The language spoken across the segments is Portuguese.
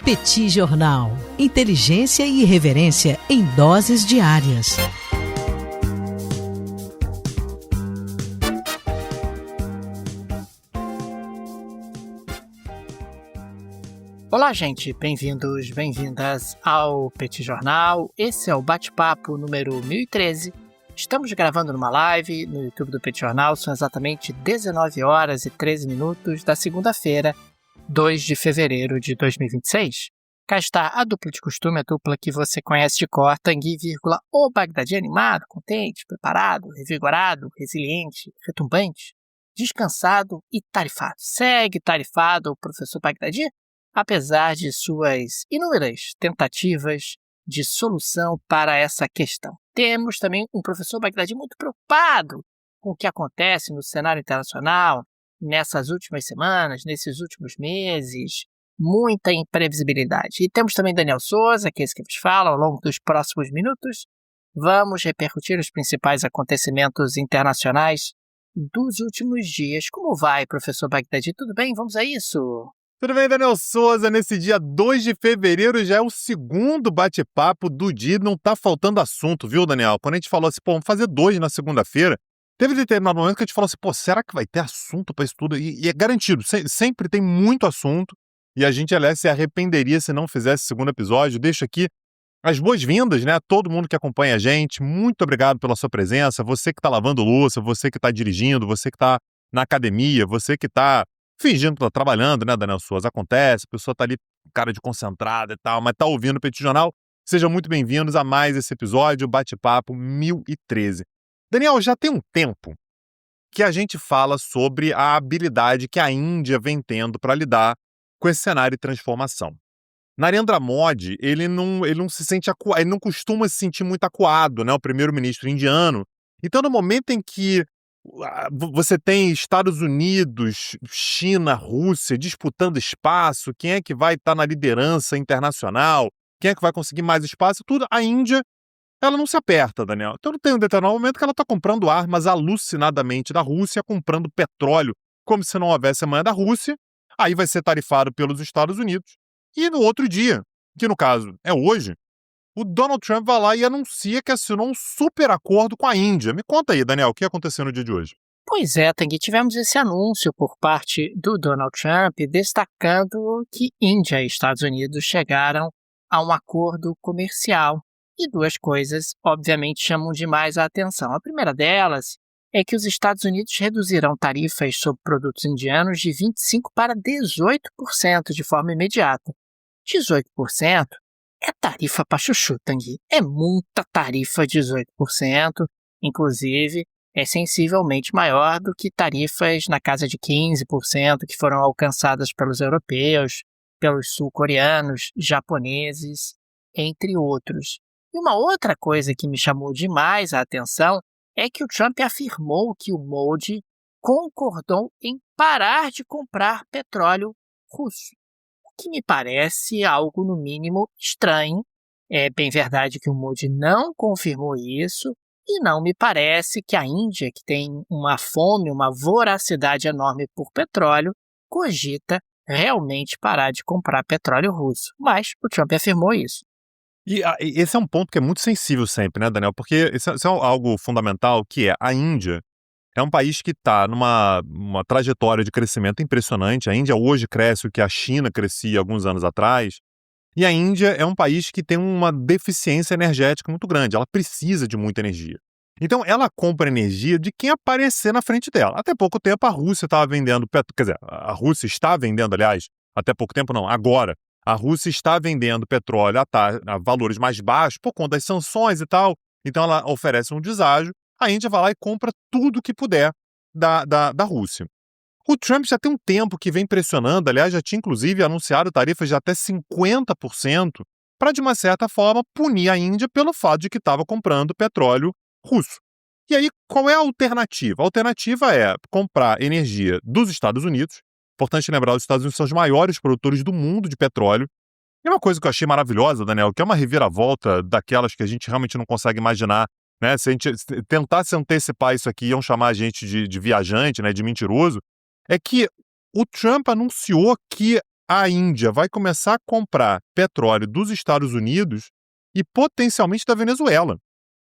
Petit Jornal. Inteligência e irreverência em doses diárias. Olá, gente. Bem-vindos, bem-vindas ao Petit Jornal. Esse é o bate-papo número 1013. Estamos gravando numa live no YouTube do Petit Jornal. São exatamente 19 horas e 13 minutos da segunda-feira, 2 de fevereiro de 2026. Cá está a dupla de costume, a dupla que você conhece de cor, Tanguy, o Bagdadi animado, contente, preparado, revigorado, resiliente, retumbante, descansado e tarifado. Segue tarifado o professor Bagdadi, apesar de suas inúmeras tentativas de solução para essa questão. Temos também um professor Bagdadi muito preocupado com o que acontece no cenário internacional nessas últimas semanas, nesses últimos meses, muita imprevisibilidade. E temos também Daniel Souza, que é esse que vos fala, ao longo dos próximos minutos. Vamos repercutir os principais acontecimentos internacionais dos últimos dias. Como vai, professor Bagdadi? Tudo bem? Vamos a isso? Tudo bem, Daniel Souza? Nesse dia 2 de fevereiro já é o segundo bate-papo do dia, não tá faltando assunto, viu, Daniel? Quando a gente falou assim, vamos fazer 2 na segunda-feira, teve determinado momento que a gente falou assim, será que vai ter assunto para isso tudo? E é garantido, sempre tem muito assunto, e a gente, aliás, se arrependeria se não fizesse o segundo episódio. Deixo aqui as boas-vindas, né, a todo mundo que acompanha a gente. Muito obrigado pela sua presença, você que tá lavando louça, você que tá dirigindo, você que tá na academia, você que tá fingindo que tá trabalhando, né, Daniel Souza? Acontece, a pessoa tá ali com cara de concentrada e tal, mas tá ouvindo o Petit Jornal. Sejam muito bem-vindos a mais esse episódio, Bate-Papo 1013. Daniel, já tem um tempo que a gente fala sobre a habilidade que a Índia vem tendo para lidar com esse cenário de transformação. Narendra Modi, ele não se sente acuado, ele não costuma se sentir muito acuado, né, o primeiro-ministro indiano. Então, no momento em que você tem Estados Unidos, China, Rússia disputando espaço, quem é que vai estar na liderança internacional, quem é que vai conseguir mais espaço, tudo, a Índia, ela não se aperta, Daniel. Então tem um determinado momento que ela está comprando armas alucinadamente da Rússia, comprando petróleo como se não houvesse amanhã da Rússia, aí vai ser tarifado pelos Estados Unidos. E no outro dia, que no caso é hoje, o Donald Trump vai lá e anuncia que assinou um super acordo com a Índia. Me conta aí, Daniel, o que aconteceu no dia de hoje? Pois é, Tanguy, tivemos esse anúncio por parte do Donald Trump destacando que Índia e Estados Unidos chegaram a um acordo comercial. E duas coisas, obviamente, chamam demais a atenção. A primeira delas é que os Estados Unidos reduzirão tarifas sobre produtos indianos de 25% para 18% de forma imediata. 18% é tarifa para chuchu, Tanguy. É muita tarifa, 18%. Inclusive, é sensivelmente maior do que tarifas na casa de 15% que foram alcançadas pelos europeus, pelos sul-coreanos, japoneses, entre outros. E uma outra coisa que me chamou demais a atenção é que o Trump afirmou que o Modi concordou em parar de comprar petróleo russo, o que me parece algo, no mínimo, estranho. É bem verdade que o Modi não confirmou isso, e não me parece que a Índia, que tem uma fome, uma voracidade enorme por petróleo, cogita realmente parar de comprar petróleo russo. Mas o Trump afirmou isso. E esse é um ponto que é muito sensível sempre, né, Daniel? Porque isso é algo fundamental, que é a Índia é um país que está numa trajetória de crescimento impressionante. A Índia hoje cresce o que a China crescia alguns anos atrás. E a Índia é um país que tem uma deficiência energética muito grande. Ela precisa de muita energia. Então, ela compra energia de quem aparecer na frente dela. Até pouco tempo, a Rússia estava vendendo... Quer dizer, a Rússia está vendendo, aliás, até pouco tempo não, agora. A Rússia está vendendo petróleo a valores mais baixos por conta das sanções e tal. Então, ela oferece um deságio. A Índia vai lá e compra tudo que puder da Rússia. O Trump já tem um tempo que vem pressionando, aliás, já tinha inclusive anunciado tarifas de até 50% para, de uma certa forma, punir a Índia pelo fato de que estava comprando petróleo russo. E aí, qual é a alternativa? A alternativa é comprar energia dos Estados Unidos. Importante lembrar, os Estados Unidos são os maiores produtores do mundo de petróleo. E uma coisa que eu achei maravilhosa, Daniel, que é uma reviravolta daquelas que a gente realmente não consegue imaginar, né? Se a gente tentasse antecipar isso aqui, iam chamar a gente de viajante, né, de mentiroso, é que o Trump anunciou que a Índia vai começar a comprar petróleo dos Estados Unidos e potencialmente da Venezuela.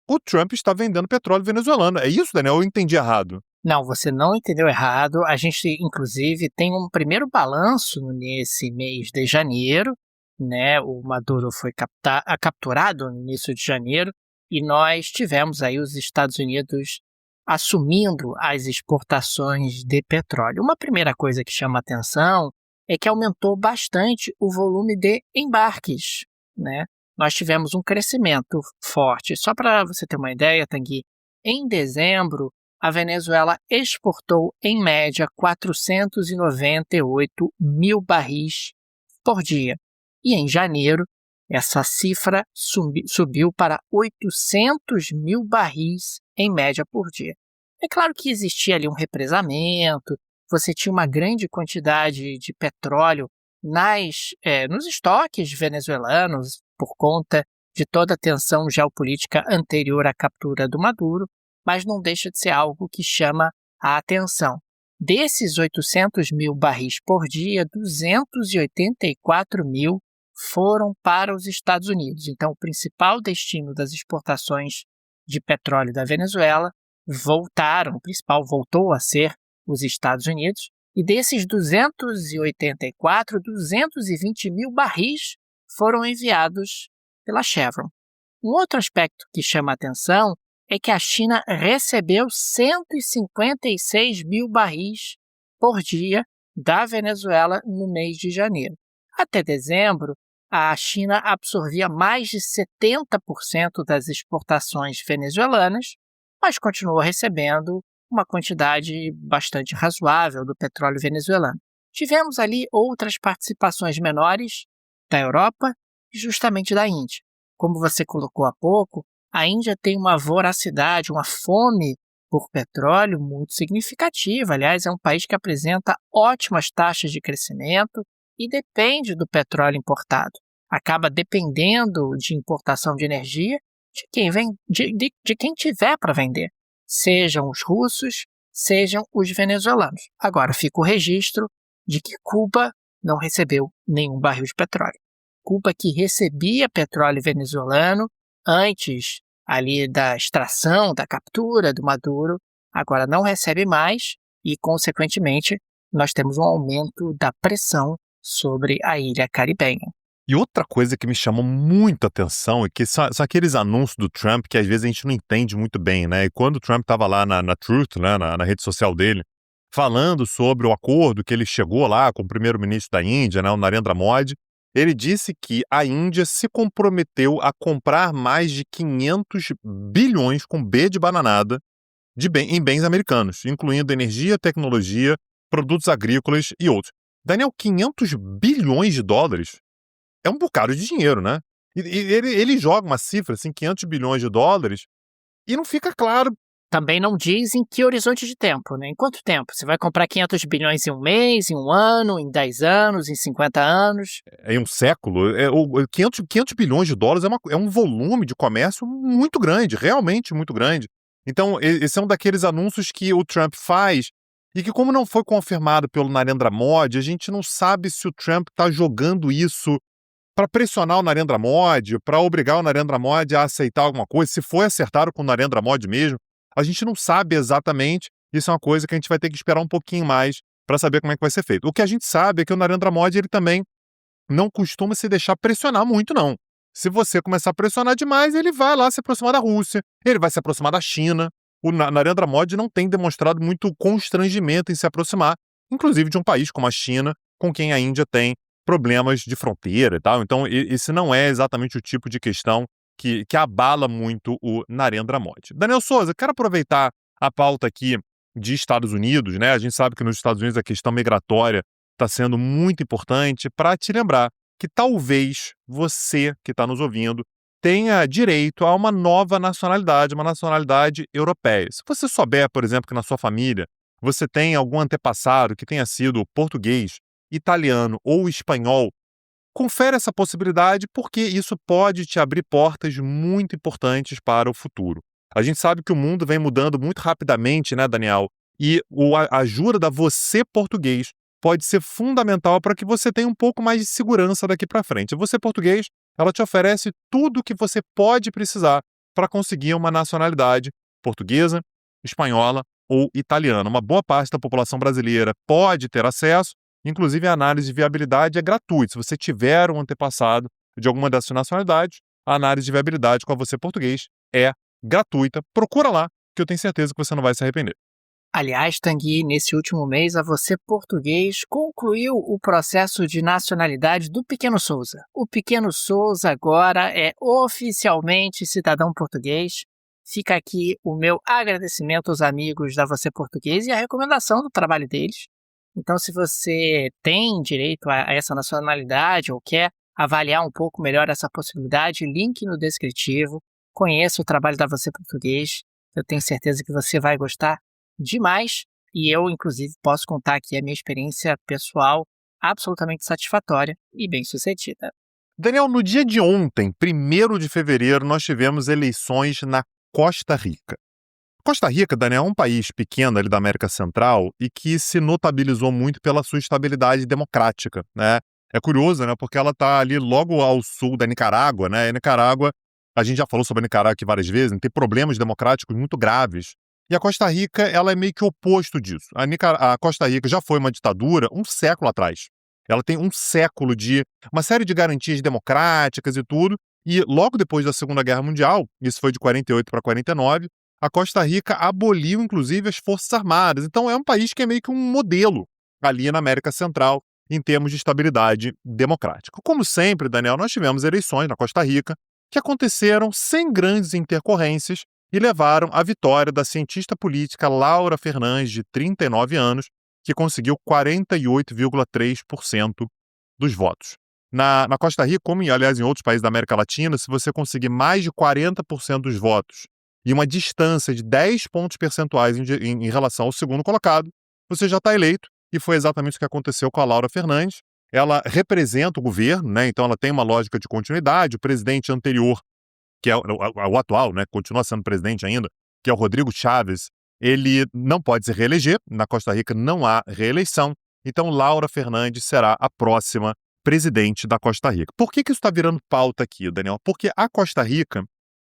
O Trump está vendendo petróleo venezuelano. É isso, Daniel? Eu entendi errado. Não, você não entendeu errado. A gente, inclusive, tem um primeiro balanço nesse mês de janeiro, né? O Maduro foi capturado no início de janeiro e nós tivemos aí os Estados Unidos assumindo as exportações de petróleo. Uma primeira coisa que chama atenção é que aumentou bastante o volume de embarques, né? Nós tivemos um crescimento forte. Só para você ter uma ideia, Tanguy, em dezembro, a Venezuela exportou, em média, 498 mil barris por dia. E em janeiro, essa cifra subiu para 800 mil barris, em média, por dia. É claro que existia ali um represamento, você tinha uma grande quantidade de petróleo nos estoques venezuelanos, por conta de toda a tensão geopolítica anterior à captura do Maduro, mas não deixa de ser algo que chama a atenção. Desses 800 mil barris por dia, 284 mil foram para os Estados Unidos. Então, o principal destino das exportações de petróleo da Venezuela voltou a ser os Estados Unidos. E desses 284, 220 mil barris foram enviados pela Chevron. Um outro aspecto que chama a atenção é que a China recebeu 156 mil barris por dia da Venezuela no mês de janeiro. Até dezembro, a China absorvia mais de 70% das exportações venezuelanas, mas continuou recebendo uma quantidade bastante razoável do petróleo venezuelano. Tivemos ali outras participações menores da Europa e justamente da Índia. Como você colocou há pouco, a Índia tem uma voracidade, uma fome por petróleo muito significativa. Aliás, é um país que apresenta ótimas taxas de crescimento e depende do petróleo importado. Acaba dependendo de importação de energia de quem tiver para vender, sejam os russos, sejam os venezuelanos. Agora, fica o registro de que Cuba não recebeu nenhum barril de petróleo. Cuba, que recebia petróleo venezuelano antes ali da extração, da captura do Maduro, agora não recebe mais e, consequentemente, nós temos um aumento da pressão sobre a ilha caribenha. E outra coisa que me chamou muita atenção é que são aqueles anúncios do Trump que às vezes a gente não entende muito bem, né? E quando o Trump estava lá na Truth, né, na rede social dele, falando sobre o acordo que ele chegou lá com o primeiro-ministro da Índia, né, o Narendra Modi, ele disse que a Índia se comprometeu a comprar mais de 500 bilhões, com B de bananada, em bens americanos, incluindo energia, tecnologia, produtos agrícolas e outros. Daniel, 500 bilhões de dólares é um bocado de dinheiro, né? E ele joga uma cifra, assim, 500 bilhões de dólares, e não fica claro. Também não diz em que horizonte de tempo, né? Em quanto tempo? Você vai comprar 500 bilhões em um mês, em um ano, em 10 anos, em 50 anos? Em um século. 500 bilhões de dólares é um volume de comércio muito grande, realmente muito grande. Então, esse é um daqueles anúncios que o Trump faz e que, como não foi confirmado pelo Narendra Modi, a gente não sabe se o Trump está jogando isso para pressionar o Narendra Modi, para obrigar o Narendra Modi a aceitar alguma coisa, se foi acertado com o Narendra Modi mesmo. A gente não sabe exatamente, isso é uma coisa que a gente vai ter que esperar um pouquinho mais para saber como é que vai ser feito. O que a gente sabe é que o Narendra Modi, ele também não costuma se deixar pressionar muito, não. Se você começar a pressionar demais, ele vai lá se aproximar da Rússia, ele vai se aproximar da China. O Narendra Modi não tem demonstrado muito constrangimento em se aproximar, inclusive de um país como a China, com quem a Índia tem problemas de fronteira e tal. Então, esse não é exatamente o tipo de questão que abala muito o Narendra Modi. Daniel Souza, quero aproveitar a pauta aqui de Estados Unidos, né? A gente sabe que nos Estados Unidos a questão migratória está sendo muito importante, para te lembrar que talvez você que está nos ouvindo tenha direito a uma nova nacionalidade, uma nacionalidade europeia. Se você souber, por exemplo, que na sua família você tem algum antepassado que tenha sido português, italiano ou espanhol, confere essa possibilidade, porque isso pode te abrir portas muito importantes para o futuro. A gente sabe que o mundo vem mudando muito rapidamente, né, Daniel? E a ajuda da Você Português pode ser fundamental para que você tenha um pouco mais de segurança daqui para frente. A Você Português, ela te oferece tudo o que você pode precisar para conseguir uma nacionalidade portuguesa, espanhola ou italiana. Uma boa parte da população brasileira pode ter acesso, inclusive a análise de viabilidade é gratuita. Se você tiver um antepassado de alguma dessas nacionalidades, a análise de viabilidade com a Você Português é gratuita. Procura lá, que eu tenho certeza que você não vai se arrepender. Aliás, Tanguy, nesse último mês, a Você Português concluiu o processo de nacionalidade do Pequeno Souza. O Pequeno Souza agora é oficialmente cidadão português. Fica aqui o meu agradecimento aos amigos da Você Português e a recomendação do trabalho deles. Então, se você tem direito a essa nacionalidade ou quer avaliar um pouco melhor essa possibilidade, link no descritivo. Conheça o trabalho da Você Português. Eu tenho certeza que você vai gostar demais. E eu, inclusive, posso contar aqui a minha experiência pessoal absolutamente satisfatória e bem-sucedida. Daniel, no dia de ontem, 1º de fevereiro, nós tivemos eleições na Costa Rica. Costa Rica, Daniel, é um país pequeno ali da América Central e que se notabilizou muito pela sua estabilidade democrática, né? É curioso, né? Porque ela está ali logo ao sul da Nicarágua, né? E Nicarágua, a gente já falou sobre a Nicarágua aqui várias vezes, né? Tem problemas democráticos muito graves. E a Costa Rica, ela é meio que o oposto disso. A Costa Rica já foi uma ditadura um século atrás. Ela tem um século de uma série de garantias democráticas e tudo. E logo depois da Segunda Guerra Mundial, isso foi de 48 para 49, a Costa Rica aboliu, inclusive, as Forças Armadas. Então, é um país que é meio que um modelo ali na América Central em termos de estabilidade democrática. Como sempre, Daniel, nós tivemos eleições na Costa Rica que aconteceram sem grandes intercorrências e levaram à vitória da cientista política Laura Fernandes, de 39 anos, que conseguiu 48,3% dos votos. Na Costa Rica, como aliás em outros países da América Latina, se você conseguir mais de 40% dos votos e uma distância de 10 pontos percentuais em relação ao segundo colocado, você já está eleito, e foi exatamente o que aconteceu com a Laura Fernandes. Ela representa o governo, né? Então ela tem uma lógica de continuidade. O presidente anterior, que é o atual, né, continua sendo presidente ainda, que é o Rodrigo Chávez, ele não pode se reeleger. Na Costa Rica não há reeleição, então Laura Fernandes será a próxima presidente da Costa Rica. Por que isso está virando pauta aqui, Daniel? Porque a Costa Rica,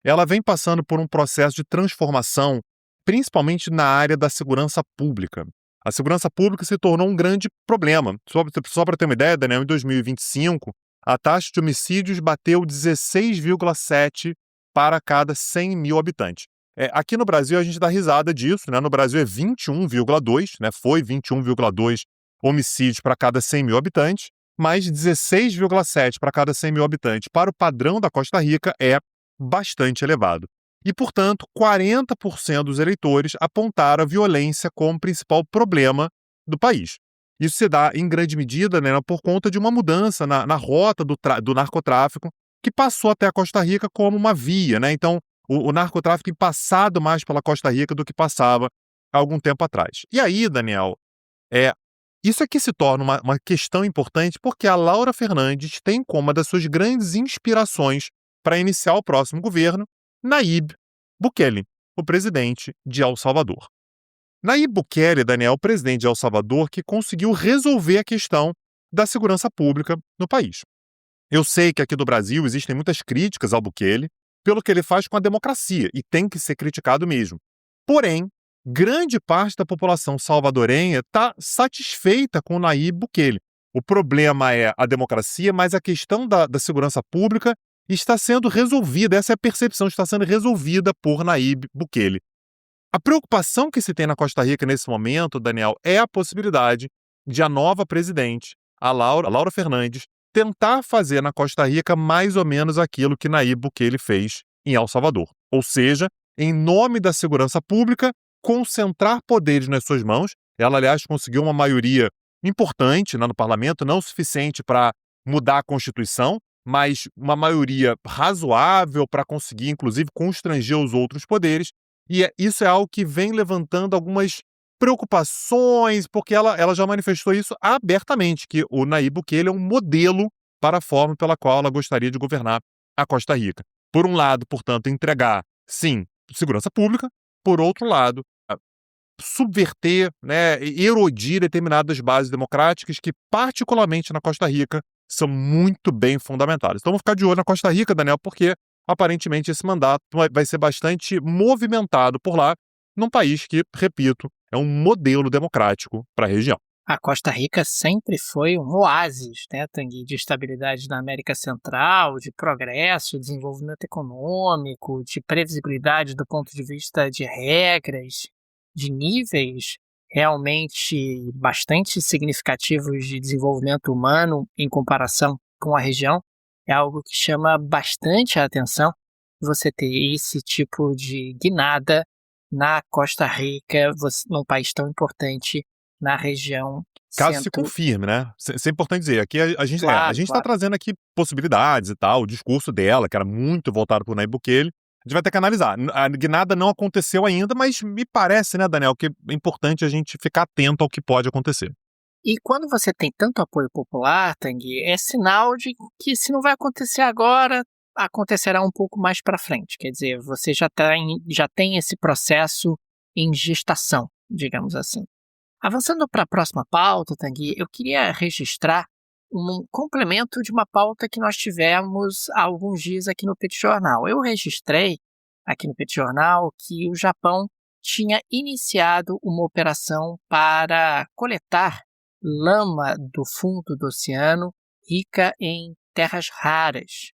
ela vem passando por um processo de transformação, principalmente na área da segurança pública. A segurança pública se tornou um grande problema. Só para ter uma ideia, Daniel, em 2025, a taxa de homicídios bateu 16,7 para cada 100 mil habitantes. Aqui no Brasil, a gente dá risada disso, né? No Brasil é 21,2, né? Foi 21,2 homicídios para cada 100 mil habitantes, mas 16,7 para cada 100 mil habitantes para o padrão da Costa Rica é bastante elevado. E, portanto, 40% dos eleitores apontaram a violência como principal problema do país. Isso se dá, em grande medida, né, por conta de uma mudança na rota do narcotráfico, que passou até a Costa Rica como uma via, né? Então, o narcotráfico tem passado mais pela Costa Rica do que passava há algum tempo atrás. E aí, Daniel, isso aqui se torna uma questão importante porque a Laura Fernandes tem como uma das suas grandes inspirações para iniciar o próximo governo Nayib Bukele, o presidente de El Salvador. Nayib Bukele, Daniel, o presidente de El Salvador, que conseguiu resolver a questão da segurança pública no país. Eu sei que aqui do Brasil existem muitas críticas ao Bukele pelo que ele faz com a democracia, e tem que ser criticado mesmo. Porém, grande parte da população salvadorenha está satisfeita com o Nayib Bukele. O problema é a democracia, mas a questão da segurança pública está sendo resolvida, essa é a percepção, está sendo resolvida por Nayib Bukele. A preocupação que se tem na Costa Rica nesse momento, Daniel, é a possibilidade de a nova presidente, a Laura Fernandes, tentar fazer na Costa Rica mais ou menos aquilo que Nayib Bukele fez em El Salvador. Ou seja, em nome da segurança pública, concentrar poderes nas suas mãos. Ela, aliás, conseguiu uma maioria importante no parlamento, não o suficiente para mudar a Constituição, mas uma maioria razoável para conseguir, inclusive, constranger os outros poderes. E isso é algo que vem levantando algumas preocupações, porque ela já manifestou isso abertamente, que o Nayib Bukele é um modelo para a forma pela qual ela gostaria de governar a Costa Rica. Por um lado, portanto, entregar, sim, segurança pública. Por outro lado, subverter, né, erodir determinadas bases democráticas que, particularmente na Costa Rica, são muito bem fundamentadas. Então, vamos ficar de olho na Costa Rica, Daniel, porque aparentemente esse mandato vai ser bastante movimentado por lá, num país que, repito, é um modelo democrático para a região. A Costa Rica sempre foi um oásis, né, Tanguy, de estabilidade na América Central, de progresso, desenvolvimento econômico, de previsibilidade do ponto de vista de regras, de níveis realmente bastante significativos de desenvolvimento humano em comparação com a região. É algo que chama bastante a atenção você ter esse tipo de guinada na Costa Rica, num país tão importante na região Caso se confirme, né? Isso é importante dizer. Aqui a gente está Claro. trazendo aqui possibilidades e tal. O discurso dela, que era muito voltado para o Nayib Bukele, a gente vai ter que analisar. A guinada não aconteceu ainda, mas me parece, né, Daniel, que é importante a gente ficar atento ao que pode acontecer. E quando você tem tanto apoio popular, Tanguy, é sinal de que se não vai acontecer agora, acontecerá um pouco mais para frente. Quer dizer, você já tem esse processo em gestação, digamos assim. Avançando para a próxima pauta, Tanguy, eu queria registrar um complemento de uma pauta que nós tivemos há alguns dias aqui no Petit Jornal. Eu registrei aqui no Petit Jornal que o Japão tinha iniciado uma operação para coletar lama do fundo do oceano rica em terras raras,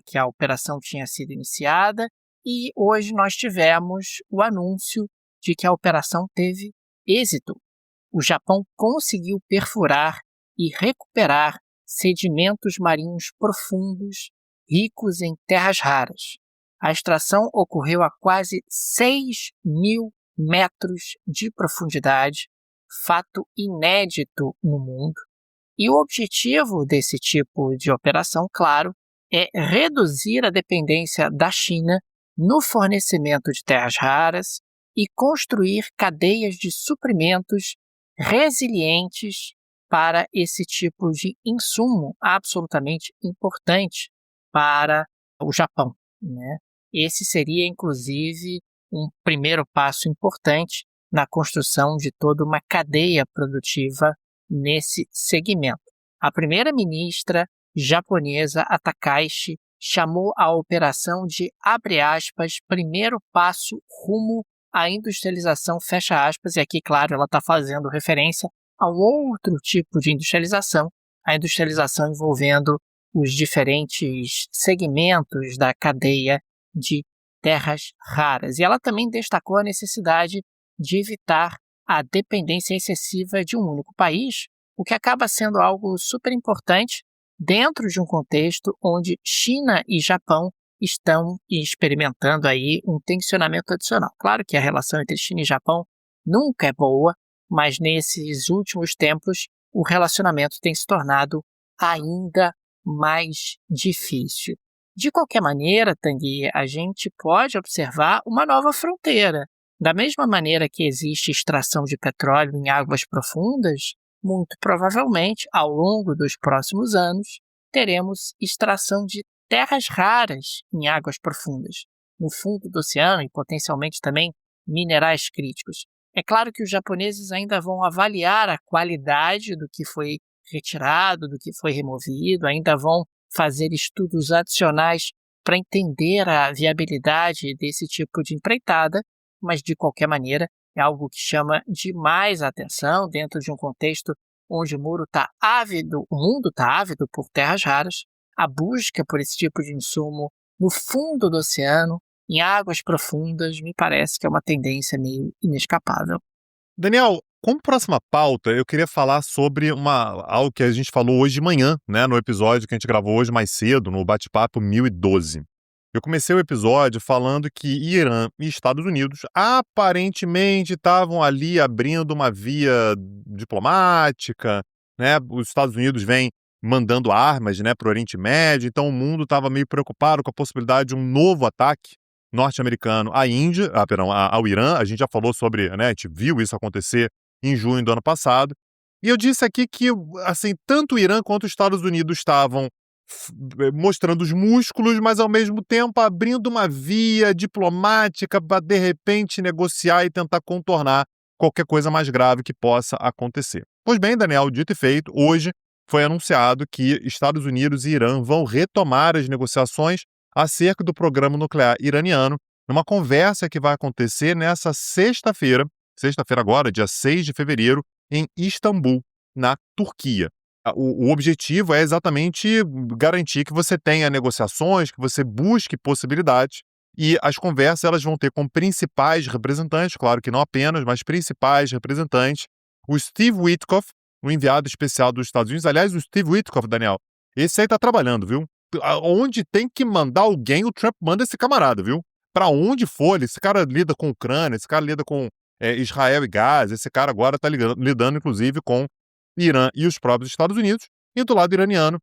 que a operação tinha sido iniciada, e hoje nós tivemos o anúncio de que a operação teve êxito. O Japão conseguiu perfurar e recuperar sedimentos marinhos profundos ricos em terras raras. A extração ocorreu a quase 6.000 metros de profundidade, fato inédito no mundo. E o objetivo desse tipo de operação, claro, é reduzir a dependência da China no fornecimento de terras raras e construir cadeias de suprimentos resilientes para esse tipo de insumo absolutamente importante para o Japão, né? Esse seria, inclusive, um primeiro passo importante na construção de toda uma cadeia produtiva nesse segmento. A primeira-ministra japonesa, Takaichi, chamou a operação de, abre aspas, primeiro passo rumo à industrialização, fecha aspas, e aqui, claro, ela está fazendo referência a um outro tipo de industrialização, a industrialização envolvendo os diferentes segmentos da cadeia de terras raras. E ela também destacou a necessidade de evitar a dependência excessiva de um único país, o que acaba sendo algo super importante dentro de um contexto onde China e Japão estão experimentando aí um tensionamento adicional. Claro que a relação entre China e Japão nunca é boa, mas nesses últimos tempos o relacionamento tem se tornado ainda mais difícil. De qualquer maneira, Tanguy, a gente pode observar uma nova fronteira. Da mesma maneira que existe extração de petróleo em águas profundas, muito provavelmente, ao longo dos próximos anos, teremos extração de terras raras em águas profundas, no fundo do oceano e potencialmente também minerais críticos. É claro que os japoneses ainda vão avaliar a qualidade do que foi retirado, do que foi removido, ainda vão fazer estudos adicionais para entender a viabilidade desse tipo de empreitada, mas de qualquer maneira é algo que chama demais atenção dentro de um contexto onde o mundo está ávido por terras raras. A busca por esse tipo de insumo no fundo do oceano, em águas profundas, me parece que é uma tendência meio inescapável. Daniel, como próxima pauta, eu queria falar sobre algo que a gente falou hoje de manhã, né, no episódio que a gente gravou hoje mais cedo, no Bate-Papo 1012. Eu comecei o episódio falando que Irã e Estados Unidos aparentemente estavam ali abrindo uma via diplomática, né? Os Estados Unidos vêm mandando armas, né, para o Oriente Médio, então o mundo estava meio preocupado com a possibilidade de um novo ataque norte-americano ao Irã. A gente já falou sobre, né, a gente viu isso acontecer em junho do ano passado. E eu disse aqui que, assim, tanto o Irã quanto os Estados Unidos estavam mostrando os músculos, mas ao mesmo tempo abrindo uma via diplomática para, de repente, negociar e tentar contornar qualquer coisa mais grave que possa acontecer. Pois bem, Daniel, dito e feito, hoje foi anunciado que Estados Unidos e Irã vão retomar as negociações acerca do programa nuclear iraniano, numa conversa que vai acontecer nessa sexta-feira agora, dia 6 de fevereiro, em Istambul, na Turquia. O objetivo é exatamente garantir que você tenha negociações, que você busque possibilidades, e as conversas elas vão ter como principais representantes, claro que não apenas, mas principais representantes, o Steve Witkoff, o enviado especial dos Estados Unidos. Aliás, o Steve Witkoff, Daniel, esse aí tá trabalhando, viu? Onde tem que mandar alguém, o Trump manda esse camarada, viu? Para onde for, esse cara lida com Ucrânia, esse cara lida com Israel e Gaza, esse cara agora está lidando, inclusive, com Irã e os próprios Estados Unidos. E do lado iraniano,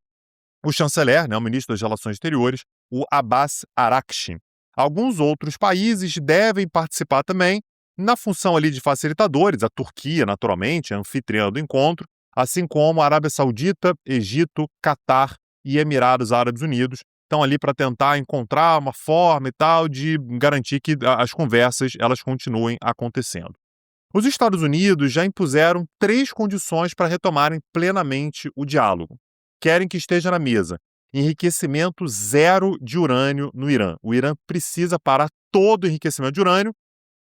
o chanceler, né, o ministro das Relações Exteriores, o Abbas Araghchi. Alguns outros países devem participar também, na função ali de facilitadores, a Turquia, naturalmente, é anfitriã do encontro, assim como a Arábia Saudita, Egito, Catar e Emirados Árabes Unidos, estão ali para tentar encontrar uma forma e tal de garantir que as conversas elas continuem acontecendo. Os Estados Unidos já impuseram 3 condições para retomarem plenamente o diálogo. Querem que esteja na mesa enriquecimento zero de urânio no Irã. O Irã precisa parar todo o enriquecimento de urânio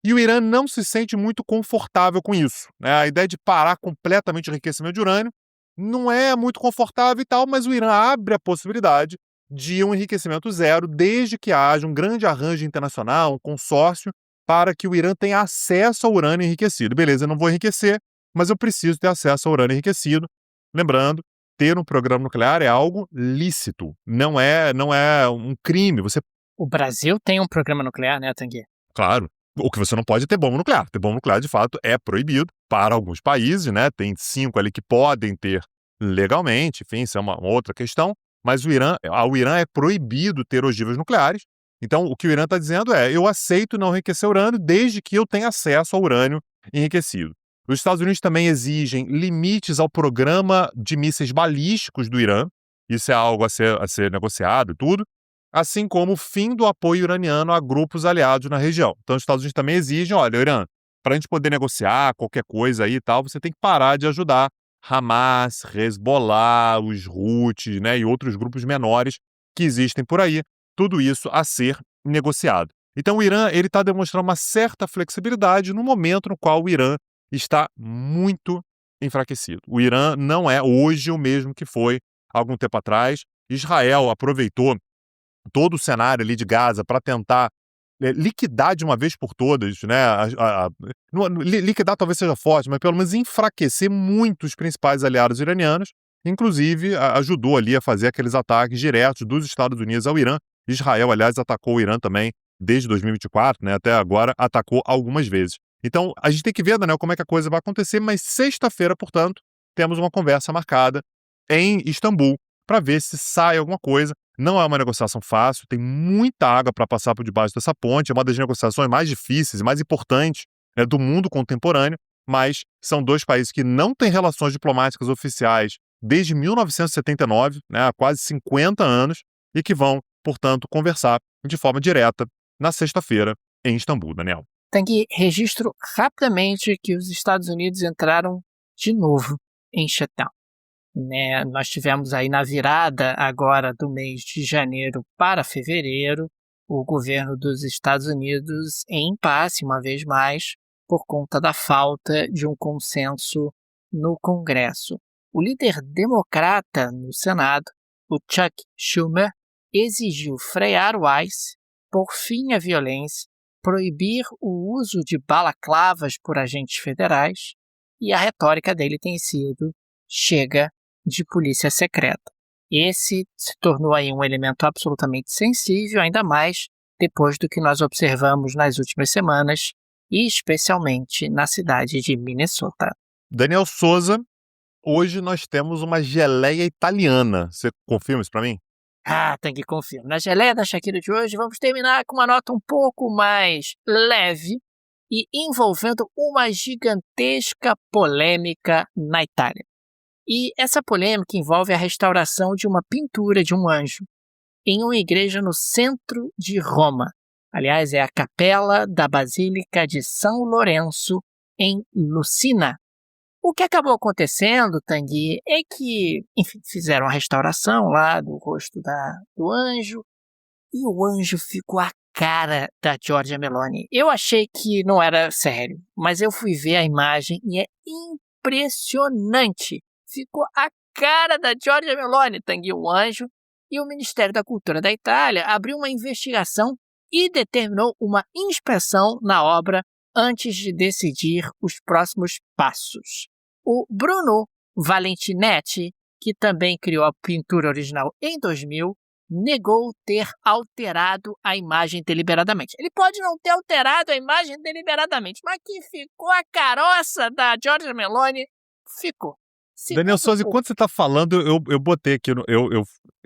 e o Irã não se sente muito confortável com isso, né? A ideia de parar completamente o enriquecimento de urânio não é muito confortável e tal, mas o Irã abre a possibilidade de um enriquecimento zero desde que haja um grande arranjo internacional, um consórcio, para que o Irã tenha acesso ao urânio enriquecido. Beleza, eu não vou enriquecer, mas eu preciso ter acesso ao urânio enriquecido. Lembrando, ter um programa nuclear é algo lícito, não é um crime. O Brasil tem um programa nuclear, né, Tanguy? Claro, o que você não pode é ter bomba nuclear. Ter bomba nuclear, de fato, é proibido para alguns países, né? Tem 5 ali que podem ter legalmente, enfim, isso é uma outra questão. Mas ao Irã é proibido ter ogivas nucleares. Então, o que o Irã está dizendo é: eu aceito não enriquecer urânio desde que eu tenha acesso ao urânio enriquecido. Os Estados Unidos também exigem limites ao programa de mísseis balísticos do Irã. Isso é algo a ser negociado e tudo. Assim como o fim do apoio iraniano a grupos aliados na região. Então, os Estados Unidos também exigem: olha, Irã, para a gente poder negociar qualquer coisa aí e tal, você tem que parar de ajudar Hamas, Hezbollah, os Houthis, né, e outros grupos menores que existem por aí, tudo isso a ser negociado. Então o Irã está demonstrando uma certa flexibilidade no momento no qual o Irã está muito enfraquecido. O Irã não é hoje o mesmo que foi algum tempo atrás. Israel aproveitou todo o cenário ali de Gaza para tentar liquidar de uma vez por todas, né? Liquidar talvez seja forte, mas pelo menos enfraquecer muito os principais aliados iranianos. Inclusive, ajudou ali a fazer aqueles ataques diretos dos Estados Unidos ao Irã. Israel, aliás, atacou o Irã também desde 2024, né? Até agora, atacou algumas vezes. Então, a gente tem que ver, Daniel, como é que a coisa vai acontecer, mas sexta-feira, portanto, temos uma conversa marcada em Istambul para ver se sai alguma coisa. Não é uma negociação fácil, tem muita água para passar por debaixo dessa ponte, é uma das negociações mais difíceis e mais importantes, né, do mundo contemporâneo, mas são 2 países que não têm relações diplomáticas oficiais desde 1979, né, há quase 50 anos, e que vão, portanto, conversar de forma direta na sexta-feira em Istambul, Daniel. Tanguy, registro rapidamente que os Estados Unidos entraram de novo em shutdown. Né, nós tivemos aí na virada agora do mês de janeiro para fevereiro, o governo dos Estados Unidos em impasse, uma vez mais, por conta da falta de um consenso no Congresso. O líder democrata no Senado, o Chuck Schumer, exigiu frear o ICE, pôr fim à violência, proibir o uso de balaclavas por agentes federais, e a retórica dele tem sido: chega de polícia secreta. Esse se tornou aí um elemento absolutamente sensível, ainda mais depois do que nós observamos nas últimas semanas, e especialmente na cidade de Minnesota. Daniel Souza, hoje nós temos uma geleia italiana. Você confirma isso para mim? Tem que confiar. Na geleia da Shakira de hoje, vamos terminar com uma nota um pouco mais leve e envolvendo uma gigantesca polêmica na Itália. E essa polêmica envolve a restauração de uma pintura de um anjo em uma igreja no centro de Roma. Aliás, é a Capela da Basílica de São Lourenço, em Lucina. O que acabou acontecendo, Tanguy, é que, enfim, fizeram a restauração lá do rosto do anjo e o anjo ficou a cara da Giorgia Meloni. Eu achei que não era sério, mas eu fui ver a imagem e é impressionante. Ficou a cara da Giorgia Meloni, Tanguy, o anjo, e o Ministério da Cultura da Itália abriu uma investigação e determinou uma inspeção na obra antes de decidir os próximos passos. O Bruno Valentinetti, que também criou a pintura original em 2000, negou ter alterado a imagem deliberadamente. Ele pode não ter alterado a imagem deliberadamente, mas que ficou a caroça da Giorgia Meloni, ficou. Daniel Souza, quando você tá falando, eu botei aqui,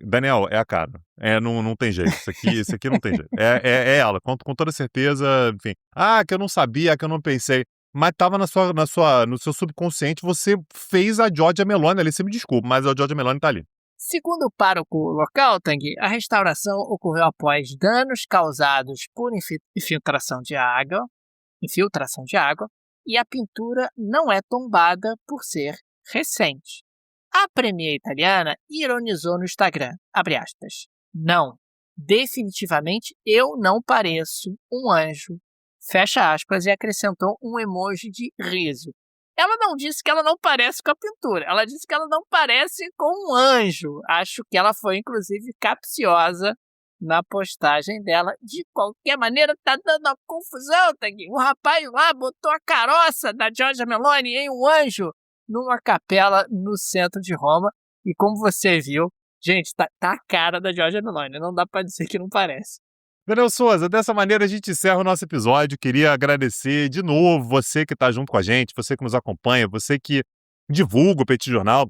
Daniel, é a cara. Não tem jeito, isso aqui não tem jeito. É ela, com toda certeza, enfim. Que eu não sabia, que eu não pensei. Mas tava no seu subconsciente, você fez a Giorgia Meloni ali, você me desculpa, mas a Giorgia Meloni tá ali. Segundo o pároco local, Tanguy, a restauração ocorreu após danos causados por infiltração de água, e a pintura não é tombada por ser recente. A Premier italiana ironizou no Instagram, @ não, definitivamente eu não pareço um anjo, fecha aspas, e acrescentou um emoji de riso. Ela não disse que ela não parece com a pintura, ela disse que ela não parece com um anjo. Acho que ela foi, inclusive, capciosa na postagem dela. De qualquer maneira, tá dando uma confusão, Tanguy. O rapaz lá botou a caroça da Giorgia Meloni em um anjo numa capela no centro de Roma. E como você viu, gente, tá a cara da Giorgia Meloni, não dá pra dizer que não parece. Daniel Souza, dessa maneira a gente encerra o nosso episódio. Queria agradecer de novo você que está junto com a gente, você que nos acompanha, você que divulga o Petit Jornal.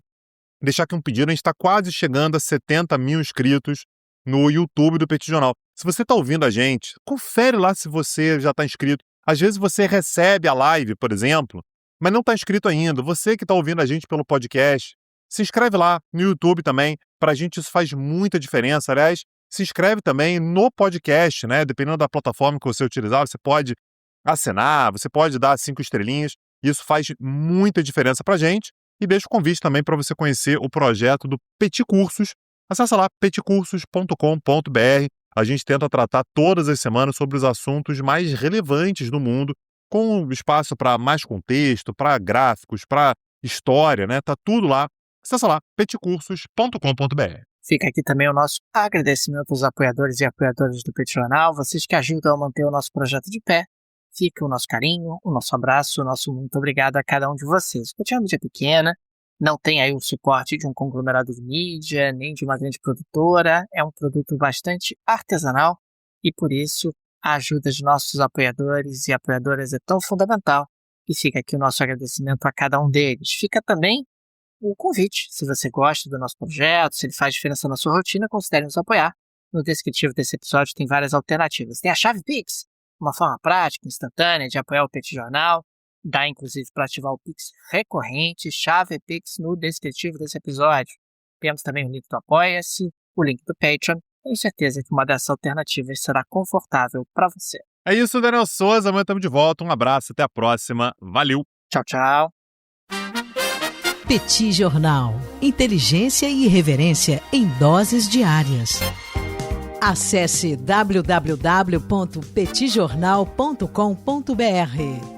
Deixar aqui um pedido, a gente está quase chegando a 70 mil inscritos no YouTube do Petit Jornal. Se você está ouvindo a gente, confere lá se você já está inscrito. Às vezes você recebe a live, por exemplo, mas não está inscrito ainda. Você que está ouvindo a gente pelo podcast, se inscreve lá no YouTube também. Para a gente isso faz muita diferença. Aliás, se inscreve também no podcast, né? Dependendo da plataforma que você utilizar, você pode assinar, você pode dar 5 estrelinhas. Isso faz muita diferença pra gente. E deixa o convite também para você conhecer o projeto do Petit Cursos. Acesse lá petitcursos.com.br. A gente tenta tratar todas as semanas sobre os assuntos mais relevantes do mundo, com espaço para mais contexto, para gráficos, para história, né? Tá tudo lá. Acesse lá petitcursos.com.br. Fica aqui também o nosso agradecimento aos apoiadores e apoiadoras do Petit Jornal, vocês que ajudam a manter o nosso projeto de pé. Fica o nosso carinho, o nosso abraço, o nosso muito obrigado a cada um de vocês. O Petit é uma mídia pequena, não tem aí o suporte de um conglomerado de mídia, nem de uma grande produtora, é um produto bastante artesanal e por isso a ajuda de nossos apoiadores e apoiadoras é tão fundamental e fica aqui o nosso agradecimento a cada um deles. Fica também o convite, se você gosta do nosso projeto, se ele faz diferença na sua rotina, considere nos apoiar. No descritivo desse episódio tem várias alternativas. Tem a chave Pix, uma forma prática, instantânea de apoiar o Petit Jornal. Dá inclusive para ativar o Pix recorrente, chave Pix no descritivo desse episódio. Temos também o link do Apoia-se, o link do Patreon. Tenho certeza que uma dessas alternativas será confortável para você. É isso, Daniel Souza. Amanhã estamos de volta. Um abraço, até a próxima. Valeu. Tchau, tchau. Petit Jornal. Inteligência e irreverência em doses diárias. Acesse www.petitjornal.com.br.